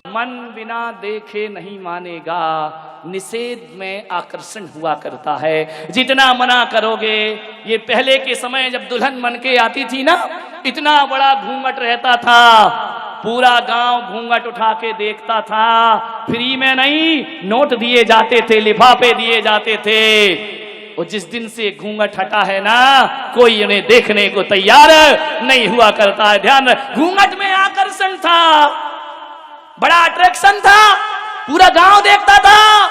मन बिना देखे नहीं मानेगा, निषेध में आकर्षण हुआ करता है। जितना मना करोगे, ये पहले के समय जब दुल्हन बन के आती थी ना, इतना बड़ा घूंघट रहता था, पूरा गांव घूंघट उठा के देखता था। फ्री में नहीं, नोट दिए जाते थे, लिफाफे दिए जाते थे। और जिस दिन से घूंघट हटा है ना, कोई उन्हें देखने को तैयार नहीं हुआ करता है। ध्यान रख, घूंघट में आकर्षण था, बड़ा अट्रैक्शन था, पूरा गांव देखता था।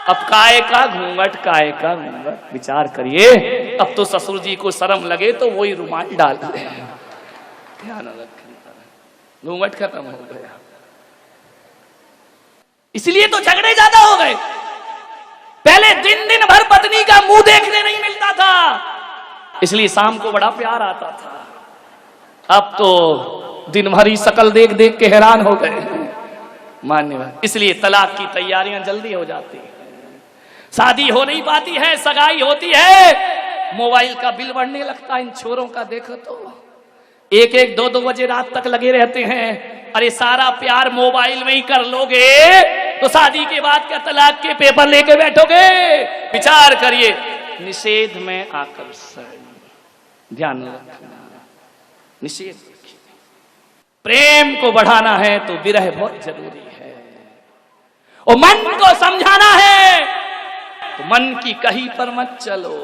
अब काय का घूंघट, काय का घूंघट। विचार करिए, अब तो ससुर जी को शर्म लगे तो वही रुमाल डाल दे। ध्यान रखें, घूंघट खत्म हो गया। इसलिए तो झगड़े ज्यादा हो गए। पहले दिन दिन भर पत्नी का मुंह देखने नहीं मिलता था, इसलिए शाम को बड़ा प्यार आता था। अब तो दिन भर ही शकल देख देख के हैरान हो गए। मान्यवर, इसलिए तलाक की तैयारियां जल्दी हो जाती है, शादी हो नहीं पाती है, सगाई होती है, मोबाइल का बिल बढ़ने लगता है। इन छोरों का देखो तो 1-1, 2-2 बजे रात तक लगे रहते हैं। अरे सारा प्यार मोबाइल में ही कर लोगे तो शादी के बाद क्या तलाक के पेपर लेके बैठोगे? विचार करिए, निषेध में आकर्षण, ध्यान रखना, निषेध रखिए। प्रेम को बढ़ाना है तो विरह बहुत जरूरी है, और मन को समझाना है तो मन की कही पर मत चलो।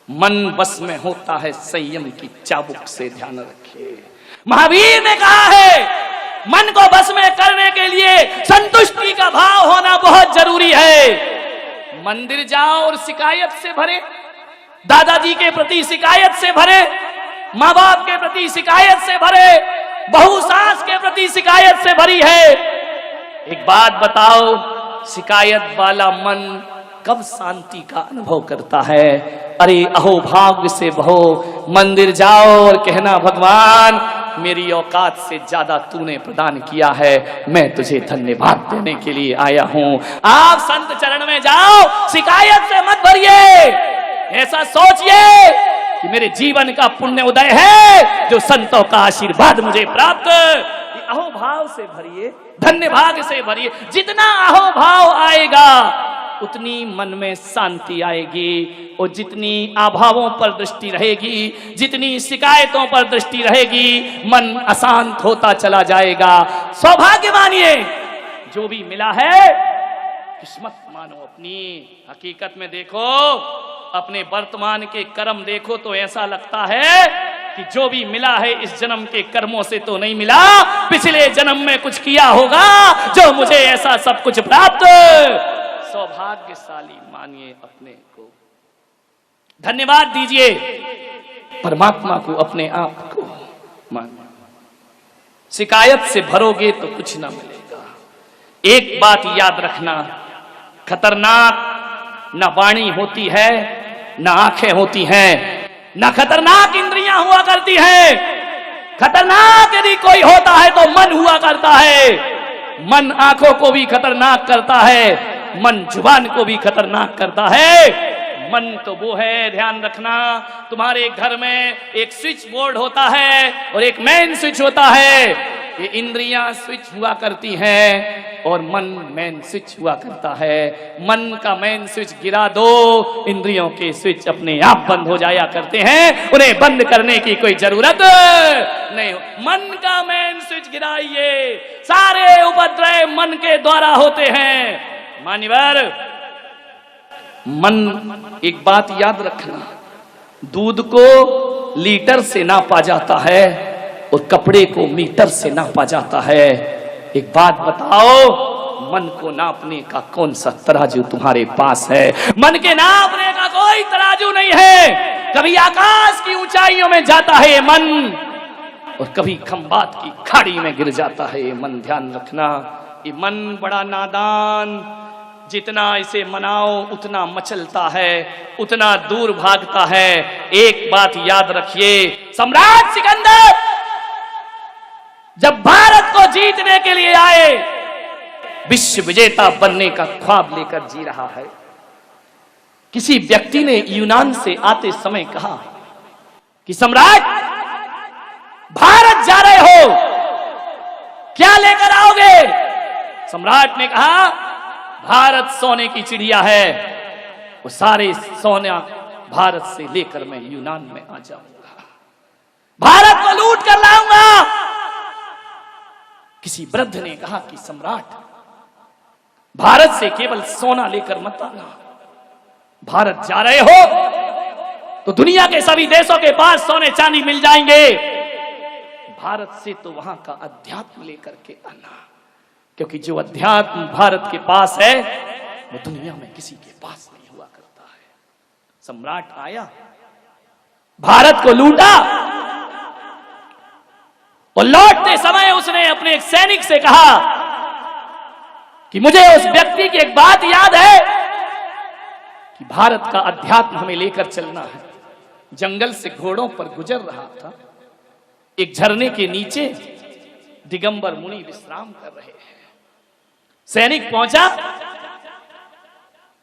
मन बस में होता है संयम की चाबुक से, ध्यान रखिए। महावीर ने कहा है, मन को बस में करने के लिए संतुष्टि का भाव होना बहुत जरूरी है। मंदिर जाओ और शिकायत से भरे, दादाजी के प्रति शिकायत से भरे, माँ बाप के प्रति शिकायत से भरे, बहू सास के प्रति शिकायत से भरी है। एक बात बताओ, शिकायत वाला मन कब शांति का अनुभव करता है? अरे अहो भाग्य से बहो, मंदिर जाओ और कहना, भगवान मेरी औकात से ज्यादा तूने प्रदान किया है, मैं तुझे धन्यवाद देने के लिए आया हूं। आप संत चरण में जाओ, शिकायत से मत भरिए, ऐसा सोचिए कि मेरे जीवन का पुण्य उदय है जो संतों का आशीर्वाद मुझे प्राप्त। अहोभाव से भरिए, धन्यवाद से भरिए। जितना अहोभाव आएगा उतनी मन में शांति आएगी, और जितनी अभावों पर दृष्टि रहेगी, जितनी शिकायतों पर दृष्टि रहेगी, मन अशांत होता चला जाएगा। सौभाग्य मानिए, जो भी मिला है किस्मत मानो अपनी। हकीकत में देखो, अपने वर्तमान के कर्म देखो तो ऐसा लगता है कि जो भी मिला है इस जन्म के कर्मों से तो नहीं मिला, पिछले जन्म में कुछ किया होगा जो मुझे ऐसा सब कुछ प्राप्त। सौभाग्यशाली मानिए अपने को, धन्यवाद दीजिए परमात्मा को, अपने आप को मानिए। शिकायत से भरोगे तो कुछ ना मिलेगा। एक बात याद रखना, खतरनाक न वाणी होती है, न आंखें होती हैं, न खतरनाक इंद्रियां हुआ करती हैं। खतरनाक यदि कोई होता है तो मन हुआ करता है। मन आंखों को भी खतरनाक करता है, मन जुबान को भी खतरनाक करता है। मन तो वो है, ध्यान रखना, तुम्हारे घर में एक स्विच बोर्ड होता है और एक मेन स्विच होता है। ये इंद्रियां स्विच हुआ करती हैं और मन मेन स्विच हुआ करता है। मन का मेन स्विच गिरा दो, इंद्रियों के स्विच अपने आप बंद हो जाया करते हैं, उन्हें बंद करने की कोई जरूरत नहीं। मन का मेन स्विच गिराइए, सारे उपद्रव मन के द्वारा होते हैं। मान्यवर, मन, एक बात याद रखना, दूध को लीटर से नापा जाता है और कपड़े को मीटर से नापा जाता है। एक बात बताओ, मन को नापने का कौन सा तराजू तुम्हारे पास है? मन के नापने का कोई तराजू नहीं है। कभी आकाश की ऊंचाइयों में जाता है ये मन, और कभी खंबात की खाड़ी में गिर जाता है ये मन। ध्यान रखना, ये मन बड़ा नादान, जितना इसे मनाओ उतना मचलता है, उतना दूर भागता है। एक बात याद रखिए, सम्राट सिकंदर जब भारत को जीतने के लिए आए, विश्व विजेता बनने का ख्वाब लेकर जी रहा है, किसी व्यक्ति ने यूनान से आते समय कहा कि सम्राट, भारत जा रहे हो, क्या लेकर आओगे? सम्राट ने कहा भारत सोने की चिड़िया है, वो सारे सोना भारत से लेकर मैं यूनान में आ जाऊंगा, भारत को लूट कर लाऊंगा। किसी वृद्ध ने कहा कि सम्राट भारत से केवल सोना लेकर मत आना, भारत जा रहे हो तो दुनिया के सभी देशों के पास सोने चांदी मिल जाएंगे, भारत से तो वहां का अध्यात्म लेकर के आना, क्योंकि जो अध्यात्म भारत के पास है वो दुनिया में किसी के पास नहीं हुआ करता है। सम्राट आया, भारत को लूटा और लौटते समय उसने अपने एक सैनिक से कहा कि मुझे उस व्यक्ति की एक बात याद है कि भारत का अध्यात्म हमें लेकर चलना है। जंगल से घोड़ों पर गुजर रहा था, एक झरने के नीचे दिगंबर मुनि विश्राम कर रहे हैं। सैनिक पहुंचा,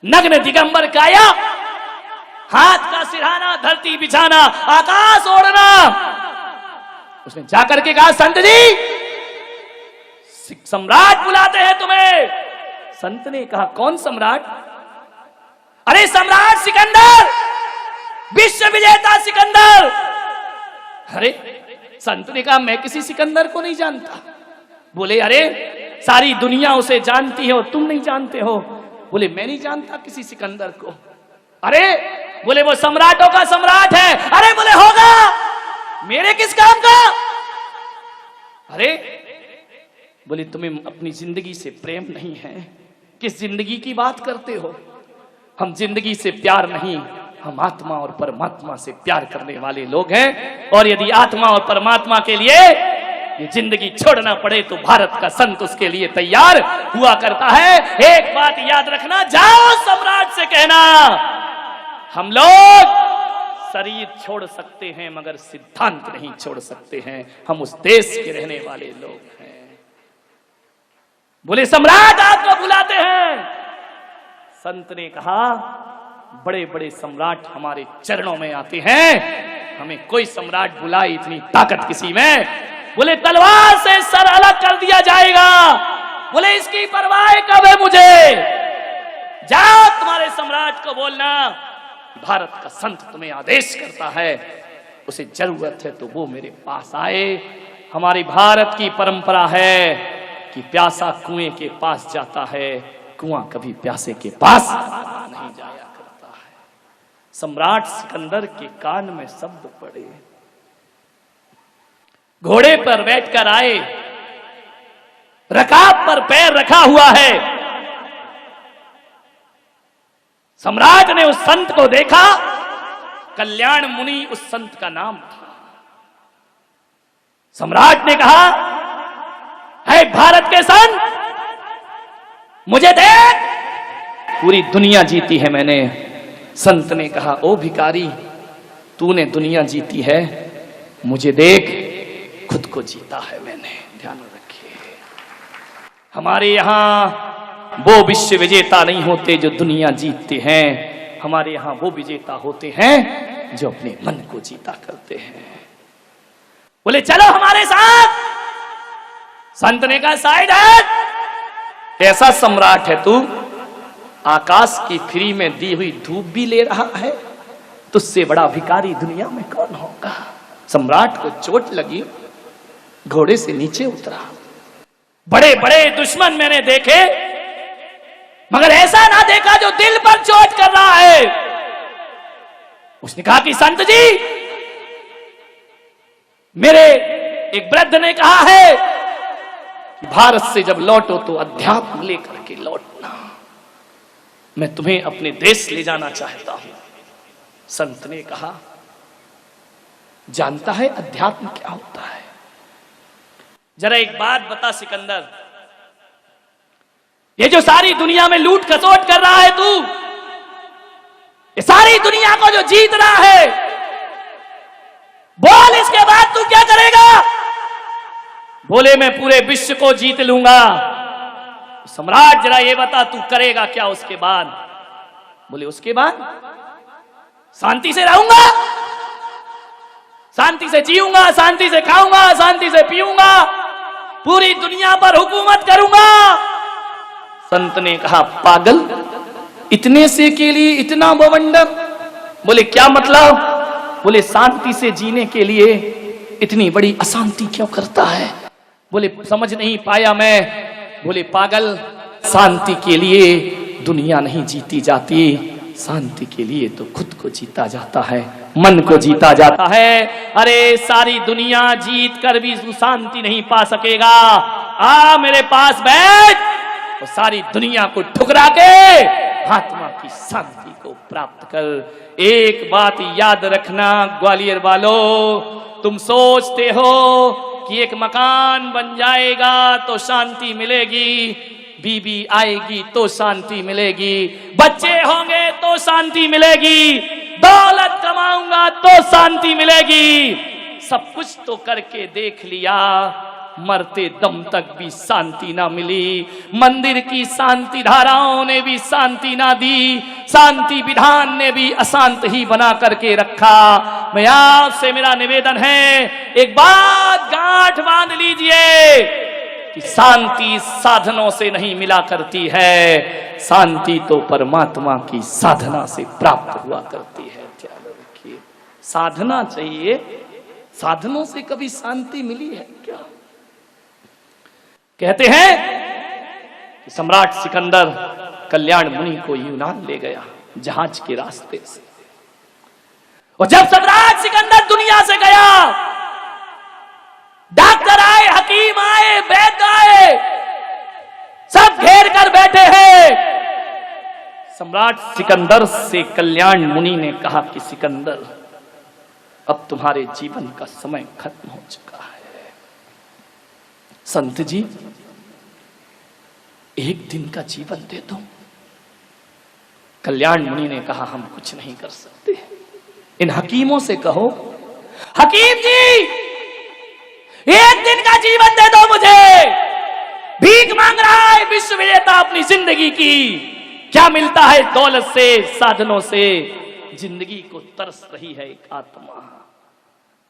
नग्न दिगंबर काया, हाथ का सिरहाना, धरती बिछाना, आकाश ओढ़ना। उसने जाकर के कहा संत जी सम्राट बुलाते हैं तुम्हें। संत ने कहा कौन सम्राट? अरे सम्राट सिकंदर, विश्व विजेता सिकंदर। अरे संत ने कहा मैं किसी सिकंदर को नहीं जानता। बोले अरे सारी दुनिया उसे जानती है और तुम नहीं जानते हो। बोले मैं नहीं जानता किसी सिकंदर को। अरे बोले वो सम्राटों का सम्राट है। अरे बोले होगा, मेरे किस काम का? अरे बोले तुम्हें अपनी जिंदगी से प्रेम नहीं है, किस जिंदगी की बात करते हो? हम जिंदगी से प्यार नहीं, हम आत्मा और परमात्मा से प्यार करने वाले लोग हैं, और यदि आत्मा और परमात्मा के लिए ये जिंदगी छोड़ना पड़े तो भारत का संत उसके लिए तैयार हुआ करता है। एक बात याद रखना, जाओ सम्राट से कहना हम लोग शरीर छोड़ सकते हैं मगर सिद्धांत नहीं छोड़ सकते हैं, हम उस देश के रहने वाले लोग हैं। बोले सम्राट आपको बुलाते हैं। संत ने कहा बड़े बड़े सम्राट हमारे चरणों में आते हैं, हमें कोई सम्राट बुलाए इतनी ताकत किसी में। बोले तलवार से सर अलग कर दिया जाएगा। बोले इसकी परवाह कब है मुझे? जाओ तुम्हारे सम्राट को बोलना भारत का संत तुम्हें आदेश करता है, उसे जरूरत है तो वो मेरे पास आए। हमारी भारत की परंपरा है कि प्यासा कुएं के पास जाता है, कुआं कभी प्यासे के पास नहीं जाया करता है। सम्राट सिकंदर के कान में शब्द पड़े, घोड़े पर बैठकर आए, रकाब पर पैर रखा हुआ है। सम्राट ने उस संत को देखा, कल्याण मुनि उस संत का नाम था। सम्राट ने कहा है भारत के संत, मुझे देख, पूरी दुनिया जीती है मैंने। संत ने कहा ओ भिखारी, तूने दुनिया जीती है, मुझे देख, खुद को जीता है मैंने। ध्यान रखिए, हमारे यहां वो विश्व विजेता नहीं होते जो दुनिया जीतते हैं, हमारे यहां वो विजेता होते हैं जो अपने मन को जीता करते हैं। बोले चलो हमारे साथ। संत ने कहा साइड हट, ऐसा सम्राट है तू, आकाश की फ्री में दी हुई धूप भी ले रहा है, तुझसे बड़ा भिखारी दुनिया में कौन होगा? सम्राट को चोट लगी, घोड़े से नीचे उतरा। बड़े बड़े दुश्मन मैंने देखे मगर ऐसा ना देखा जो दिल पर चोट कर रहा है। उसने कहा कि संत जी, मेरे एक वृद्ध ने कहा है कि भारत से जब लौटो तो अध्यात्म लेकर के लौटना, मैं तुम्हें अपने देश ले जाना चाहता हूं। संत ने कहा जानता है अध्यात्म क्या होता है? जरा एक बात बता सिकंदर, ये जो सारी दुनिया में लूट खसोट कर रहा है तू, ये सारी दुनिया को जो जीत रहा है, बोल इसके बाद तू क्या करेगा? बोले मैं पूरे विश्व को जीत लूंगा। सम्राट जरा ये बता तू करेगा क्या उसके बाद? बोले उसके बाद शांति से रहूंगा, शांति से जीऊंगा, शांति से खाऊंगा, शांति से पीऊंगा, पूरी दुनिया पर हुकूमत करूंगा, संत ने कहा, पागल, इतने से के लिए इतना बवंडर? बोले क्या मतलब? बोले शांति से जीने के लिए इतनी बड़ी अशांति क्यों करता है? बोले समझ नहीं पाया मैं। बोले पागल, शांति के लिए दुनिया नहीं जीती जाती, शांति के लिए तो खुद को जीता जाता है, मन को जीता जाता है। अरे सारी दुनिया जीत कर भी तू शांति नहीं पा सकेगा। आ मेरे पास बैठ, तो सारी दुनिया को ठुकरा के आत्मा की शांति को प्राप्त कर। एक बात याद रखना ग्वालियर वालों, तुम सोचते हो कि एक मकान बन जाएगा तो शांति मिलेगी, बीबी आएगी तो शांति मिलेगी, बच्चे होंगे तो शांति मिलेगी, दौलत कमाऊंगा तो शांति मिलेगी। सब कुछ तो करके देख लिया, मरते दम तक भी शांति ना मिली। मंदिर की शांति धाराओं ने भी शांति ना दी, शांति विधान ने भी अशांत ही बना करके रखा। मैं आपसे मेरा निवेदन है, एक बात गांठ बांध लीजिए कि शांति साधनों से नहीं मिला करती है, शांति तो परमात्मा की साधना से प्राप्त हुआ करती है। ध्यान रखिए, साधना चाहिए, साधनों से कभी शांति मिली है क्या? कहते हैं कि सम्राट सिकंदर कल्याण मुनि को यूनान ले गया जहाज के रास्ते से, और जब सम्राट सिकंदर दुनिया से गया, डॉक्टर आए, हकीम आए, वैद्य आए, सब घेर कर बैठे हैं। सम्राट सिकंदर से कल्याण मुनि ने कहा कि सिकंदर, अब तुम्हारे जीवन का समय खत्म हो चुका है। संत जी, एक दिन का जीवन दे दो। कल्याण मुनि ने कहा, हम कुछ नहीं कर सकते, इन हकीमों से कहो, हकीम जी एक दिन का जीवन दे दो मुझे, भीख मांग रहा है विश्व विजेता अपनी जिंदगी की। क्या मिलता है दौलत से, साधनों से? जिंदगी को तरस रही है एक आत्मा,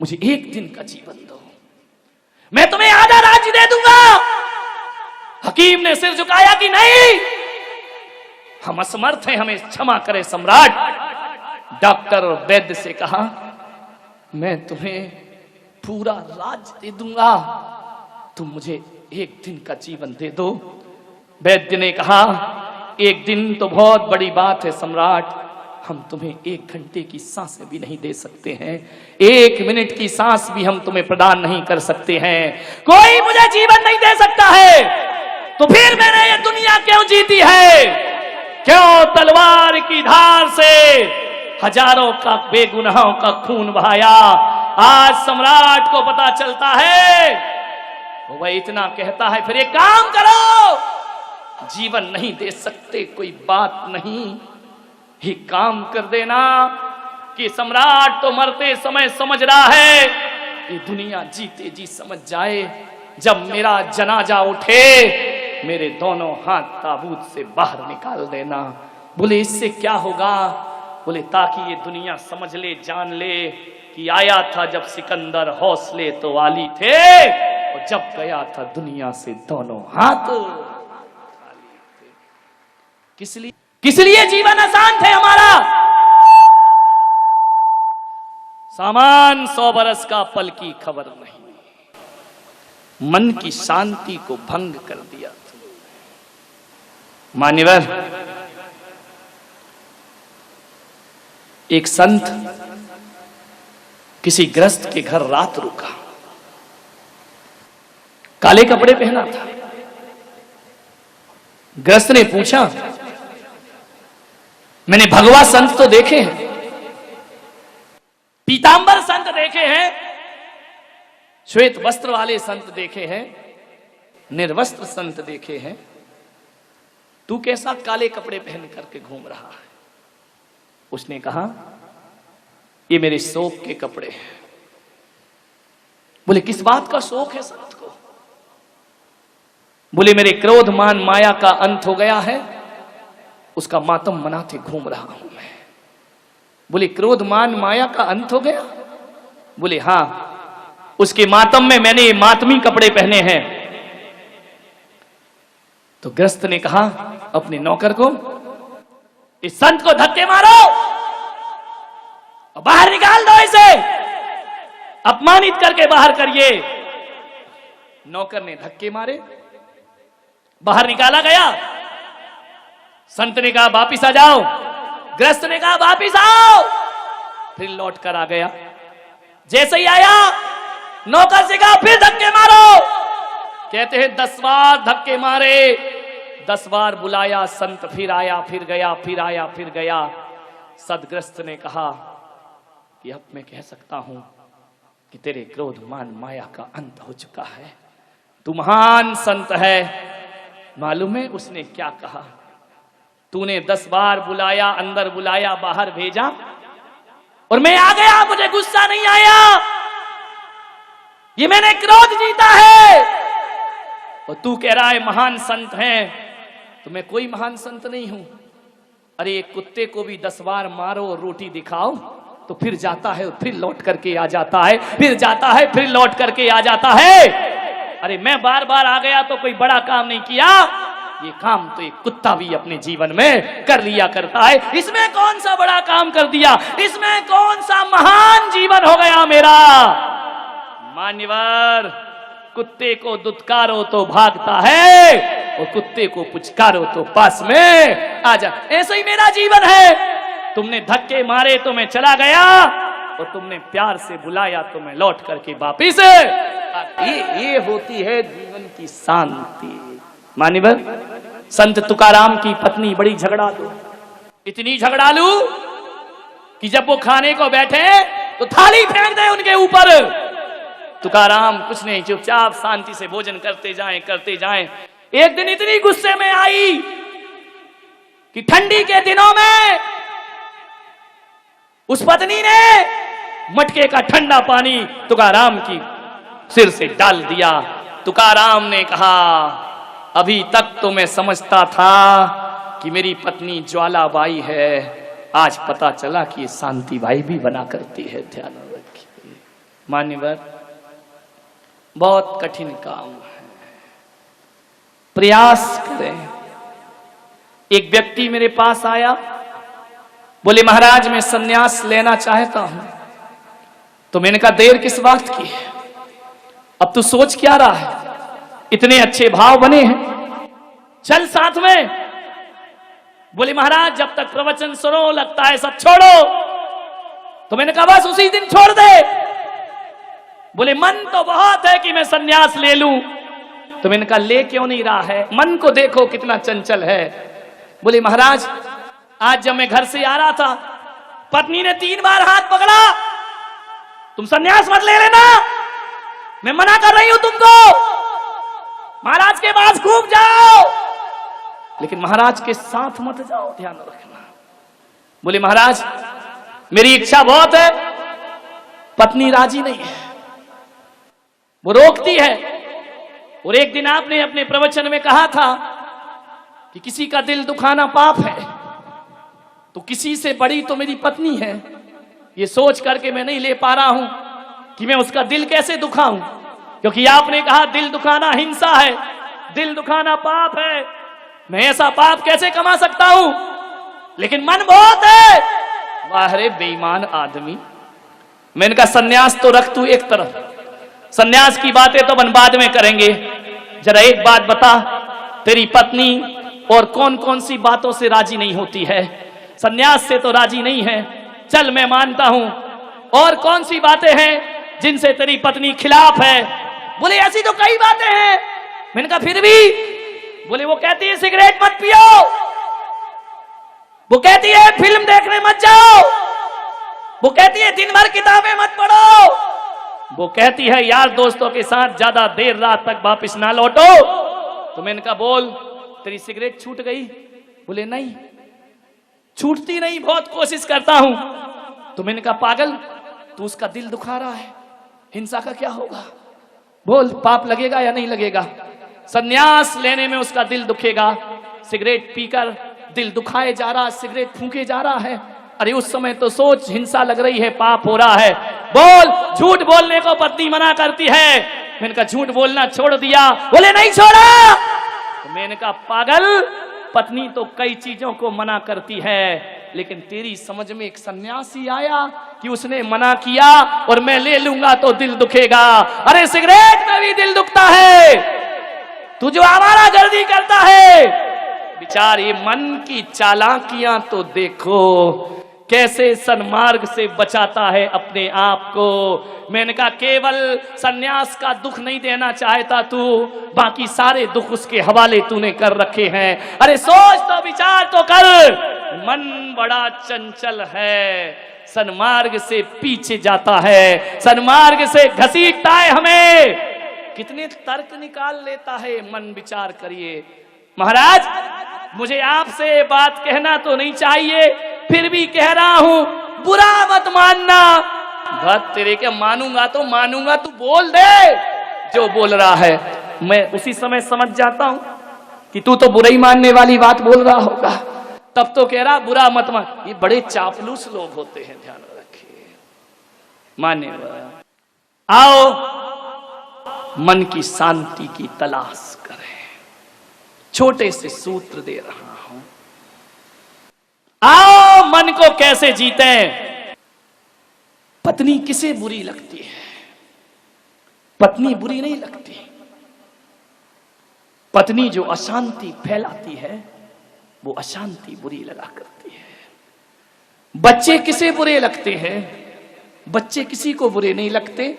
मुझे एक दिन का जीवन दो, मैं तुम्हें आधा राज्य दे दूंगा। हकीम ने सिर झुकाया कि नहीं, हम असमर्थ हैं, हमें क्षमा करें सम्राट। डॉक्टर वैद्य से कहा, मैं तुम्हें पूरा राज दे दूंगा, तुम मुझे एक दिन का जीवन दे दो। वैद्य ने कहा, एक दिन तो बहुत बड़ी बात है सम्राट, हम तुम्हें एक घंटे की सांस भी नहीं दे सकते हैं, एक मिनट की सांस भी हम तुम्हें प्रदान नहीं कर सकते हैं। कोई मुझे जीवन नहीं दे सकता है, तो फिर मैंने ये दुनिया क्यों जीती है? क्यों तलवार की धार से हजारों का बेगुनाहों का खून बहाया? आज सम्राट को पता चलता है, वह इतना कहता है, फिर एक काम करो, जीवन नहीं दे सकते कोई बात नहीं, ही काम कर देना कि सम्राट तो मरते समय समझ रहा है ये दुनिया जीते जी समझ जाए, जब मेरा जनाजा उठे मेरे दोनों हाथ ताबूत से बाहर निकाल देना। बोले इससे क्या होगा? बोले ताकि ये दुनिया समझ ले, जान ले कि आया था जब सिकंदर हौसले तो वाली थे, और जब गया था दुनिया से दोनों हाथ खाली थे। किस लिए जीवन आसान थे हमारा? सामान 100 बरस का, पल की खबर नहीं, मन की शांति को भंग कर दिया। मान्यवर, एक संत किसी गृहस्थ के घर रात रुका, काले कपड़े पहना था। गृहस्थ ने पूछा, मैंने भगवा संत तो देखे हैं, पीतांबर संत देखे हैं, श्वेत वस्त्र वाले संत देखे हैं, निर्वस्त्र संत देखे हैं, तू कैसा काले कपड़े पहन करके घूम रहा है? उसने कहा, ये मेरे शोक के कपड़े हैं। बोले किस बात का शोक है संत को? बोले मेरे क्रोध मान माया का अंत हो गया है, उसका मातम मनाते घूम रहा हूं मैं। बोले क्रोध मान माया का अंत हो गया? बोले हां, उसके मातम में मैंने ये मातमी कपड़े पहने हैं। तो गृहस्थ ने कहा अपने नौकर को, इस संत को धक्के मारो और बाहर निकाल दो, इसे अपमानित करके बाहर करिए। नौकर ने धक्के मारे, बाहर निकाला गया। संत ने कहा वापिस आ जाओ, गृहस्थ ने कहा वापिस आओ, फिर लौट कर आ गया। जैसे ही आया नौकर से कहा फिर धक्के मारो। कहते हैं 10 बार धक्के मारे, 10 बार बुलाया संत, फिर आया फिर गया, फिर आया फिर गया। सदग्रस्त ने कहा कि अब मैं कह सकता हूं कि तेरे क्रोध मान माया का अंत हो चुका है, तू महान संत है। मालूम है उसने क्या कहा? तूने 10 बार बुलाया, अंदर बुलाया, बाहर भेजा और मैं आ गया, मुझे गुस्सा नहीं आया, ये मैंने क्रोध जीता है। और तू कह रहा है महान संत है, तो मैं कोई महान संत नहीं हूं। अरे एक कुत्ते को भी 10 बार मारो और रोटी दिखाओ तो फिर जाता है और फिर लौट करके आ जाता है, फिर जाता है फिर लौट करके आ जाता है। अरे मैं बार बार आ गया तो कोई बड़ा काम नहीं किया, ये काम तो एक कुत्ता भी अपने जीवन में कर लिया करता है। इसमें कौन सा बड़ा काम कर दिया, इसमें कौन सा महान जीवन हो गया मेरा। मान्यवर, कुत्ते को दुत्कारो तो भागता है और कुत्ते को पुचकारो तो पास में आ जा। ऐसा ही मेरा जीवन है। तुमने धक्के मारे तो मैं चला गया और तुमने प्यार से बुलाया तो मैं लौट करके वापिस। ये होती है जीवन की शांति। मान्यवर, संत तुकाराम की पत्नी बड़ी झगड़ालू, इतनी झगड़ालू कि जब वो खाने को बैठे तो थाली फेंक दे उनके ऊपर। तुकाराम कुछ नहीं, चुपचाप शांति से भोजन करते जाएं। एक दिन इतनी गुस्से में आई कि ठंडी के दिनों में उस पत्नी ने मटके का ठंडा पानी तुकाराम की सिर से डाल दिया। तुकाराम ने कहा अभी तक तो मैं समझता था कि मेरी पत्नी ज्वालाबाई है, आज पता चला कि ये शांतिबाई भी बना करती है। ध्यान रखिए मान्यवर, बहुत कठिन काम है, प्रयास करें। एक व्यक्ति मेरे पास आया, बोले महाराज मैं सन्यास लेना चाहता हूं। तो मैंने कहा देर किस बात की है, अब तू सोच क्या रहा है, इतने अच्छे भाव बने हैं, चल साथ में। बोले महाराज जब तक प्रवचन सुनो लगता है सब छोड़ो। तो मैंने कहा बस उसी दिन छोड़ दे। बोले मन तो बहुत है कि मैं सन्यास ले लूं। तो मैंने कहा ले क्यों नहीं रहा है, मन को देखो कितना चंचल है। बोले महाराज आज जब मैं घर से आ रहा था पत्नी ने 3 बार हाथ पकड़ा, तुम सन्यास मत ले लेना, मैं मना कर रही हूं तुमको, महाराज के पास खूब जाओ लेकिन महाराज के साथ मत जाओ, ध्यान रखना। बोले महाराज मेरी इच्छा बहुत है, पत्नी राजी नहीं है, वो रोकती है। और एक दिन आपने अपने प्रवचन में कहा था कि किसी का दिल दुखाना पाप है, तो किसी से बड़ी तो मेरी पत्नी है, ये सोच करके मैं नहीं ले पा रहा हूं कि मैं उसका दिल कैसे दुखाऊं, क्योंकि आपने कहा दिल दुखाना हिंसा है, दिल दुखाना पाप है, मैं ऐसा पाप कैसे कमा सकता हूं, लेकिन मन बहुत है। वाह रे बेईमान आदमी। मैंने कहा सन्यास तो रख तू एक तरफ, सन्यास की बातें तो अपन बाद में करेंगे, जरा एक बात बता, तेरी पत्नी और कौन कौन सी बातों से राजी नहीं होती है? सन्यास से तो राजी नहीं है, चल मैं मानता हूं, और कौन सी बातें हैं जिनसे तेरी पत्नी खिलाफ है? बोले ऐसी तो कई बातें हैं। मैंने कहा फिर भी? बोले वो कहती है सिगरेट मत पियो, वो कहती है फिल्म देखने मत जाओ, वो कहती है दिन भर किताबें मत पढ़ो, वो कहती है यार दोस्तों के साथ ज्यादा देर रात तक वापस ना लौटो। तो मैंने कहा बोल तेरी सिगरेट छूट गई? बोले नहीं छूटती नहीं, बहुत कोशिश करता हूं। तो मैंने कहा पागल तू उसका दिल दुखा रहा है, हिंसा का क्या होगा, बोल पाप लगेगा या नहीं लगेगा? सन्यास लेने में उसका दिल दुखेगा, सिगरेट पीकर दिल दुखाए जा रहा, सिगरेट फूके जा रहा है। अरे उस समय तो सोच हिंसा लग रही है, पाप हो रहा है। बोल झूठ बोलने को पत्नी मना करती है। मैंने कहा झूठ बोलना छोड़ दिया? बोले नहीं छोड़ा। तो मैंने कहा पागल, पत्नी तो कई चीजों को मना करती है, लेकिन तेरी समझ में एक सन्यासी आया कि उसने मना किया और मैं ले लूंगा तो दिल दुखेगा। अरे सिगरेट में भी दिल दुखता है, तू जो आवारा गर्दी करता है। विचार, ये मन की चालाकियां तो देखो, कैसे सन्मार्ग से बचाता है अपने आप को। मैंने कहा केवल सन्यास का दुख नहीं देना चाहता तू, बाकी सारे दुख उसके हवाले तूने कर रखे हैं। अरे सोच तो, विचार तो कर, मन बड़ा चंचल है, सन्मार्ग से पीछे जाता है, सन्मार्ग से घसीटता है हमें। कितने तर्क निकाल लेता है मन, विचार करिए। महाराज, मुझे आपसे बात कहना तो नहीं चाहिए, फिर भी कह रहा हूं, बुरा मत मानना। बात तेरे के मानूंगा तो मानूंगा, तू बोल दे जो बोल रहा है। मैं उसी समय समझ जाता हूं कि तू तो बुराई मानने वाली बात बोल रहा होगा, तब तो कह रहा बुरा मत मान। ये बड़े चापलूस लोग होते हैं, ध्यान रखिए। मानने वाला, आओ मन की शांति की तलाश करें। छोटे से सूत्र दे रहा हूं, आओ मन को कैसे जीते। पत्नी किसे बुरी लगती है? पत्नी बुरी नहीं लगती। पत्नी जो अशांति फैलाती है, वो अशांति बुरी लगा करती है। बच्चे किसे बुरे लगते हैं? बच्चे किसी को बुरे नहीं लगते।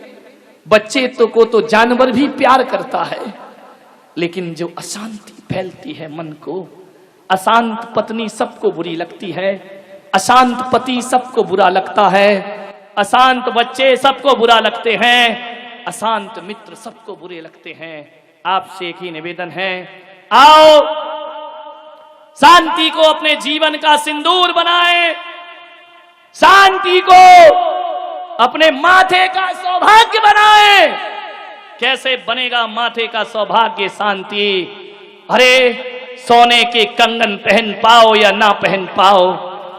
बच्चे को तो जानवर भी प्यार करता है, लेकिन जो अशांति फैलती है मन को, अशांत पत्नी सबको बुरी लगती है, अशांत पति सबको बुरा लगता है, अशांत बच्चे सबको बुरा लगते हैं, अशांत मित्र सबको बुरे लगते हैं। आपसे एक ही निवेदन है, आओ शांति को अपने जीवन का सिंदूर बनाएं, शांति को अपने माथे का सौभाग्य बनाएं। कैसे बनेगा माथे का सौभाग्य, शांति? अरे सोने के कंगन पहन पाओ या ना पहन पाओ,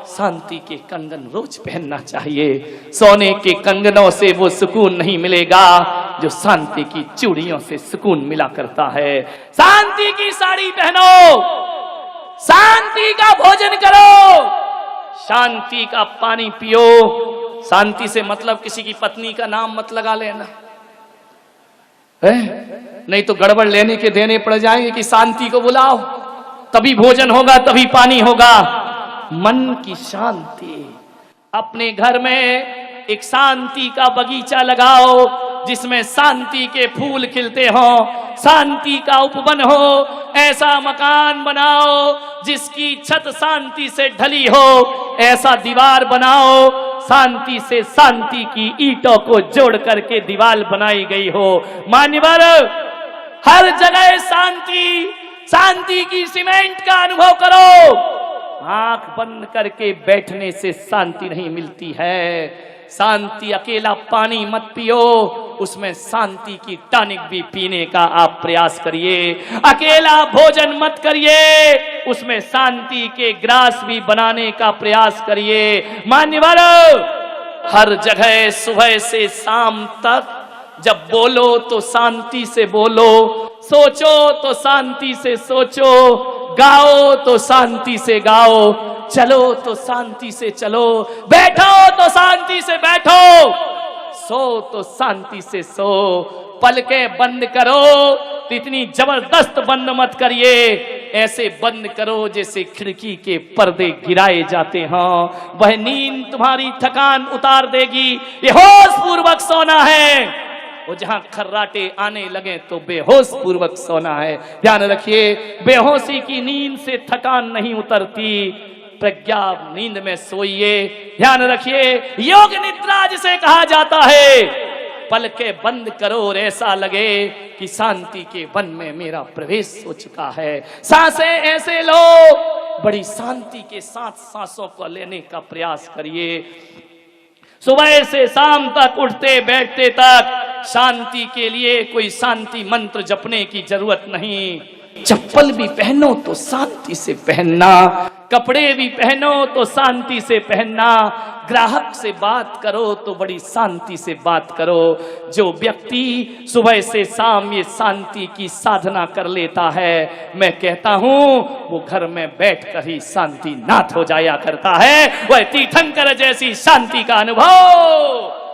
शांति के कंगन रोज पहनना चाहिए। सोने के कंगनों से वो सुकून नहीं मिलेगा जो शांति की चूड़ियों से सुकून मिला करता है। शांति की साड़ी पहनो, शांति का भोजन करो, शांति का पानी पियो। शांति से मतलब किसी की पत्नी का नाम मत लगा लेना है, नहीं तो गड़बड़ लेने के देने पड़ जाएंगे कि शांति को बुलाओ, तभी भोजन होगा, तभी पानी होगा। मन की शांति, अपने घर में एक शांति का बगीचा लगाओ, जिसमें शांति के फूल खिलते हो, शांति का उपवन हो। ऐसा मकान बनाओ जिसकी छत शांति से ढली हो, ऐसा दीवार बनाओ शांति से शांति की ईंटों को जोड़ करके दीवार बनाई गई हो। मान्यवर, हर जगह शांति, शांति की सीमेंट का अनुभव करो। आंख बंद करके बैठने से शांति नहीं मिलती है। शांति, अकेला पानी मत पियो, उसमें शांति की टॉनिक भी पीने का आप प्रयास करिए। अकेला भोजन मत करिए, उसमें शांति के ग्रास भी बनाने का प्रयास करिए। मान्यवर, हर जगह सुबह से शाम तक जब बोलो तो शांति से बोलो, सोचो तो शांति से सोचो, गाओ तो शांति से गाओ, चलो तो शांति से चलो, बैठो तो शांति से बैठो, सो तो शांति से सो। पलकें बंद करो तो इतनी जबरदस्त बंद मत करिए, ऐसे बंद करो जैसे खिड़की के पर्दे गिराए जाते हैं। वह नींद तुम्हारी थकान उतार देगी। ये होश पूर्वक सोना है, वो जहां खर्राटे आने लगे तो बेहोश पूर्वक सोना है। ध्यान रखिए, बेहोशी की नींद से थकान नहीं उतरती, प्रज्ञा नींद में सोइए। ध्यान रखिए, योग निद्रा जिसे कहा जाता है, पलकें बंद करो और ऐसा लगे कि शांति के वन में मेरा प्रवेश हो चुका है। सांसें ऐसे लो, बड़ी शांति के साथ सांसों को लेने का प्रयास करिए। सुबह से शाम तक, उठते बैठते तक शांति के लिए कोई शांति मंत्र जपने की जरूरत नहीं। चप्पल भी पहनो तो शांति से पहनना, कपड़े भी पहनो तो शांति से पहनना, ग्राहक से बात करो तो बड़ी शांति से बात करो। जो व्यक्ति सुबह से शाम ये शांति की साधना कर लेता है, मैं कहता हूं वो घर में बैठकर ही शांति नाथ हो जाया करता है। वह तीर्थंकर जैसी शांति का अनुभव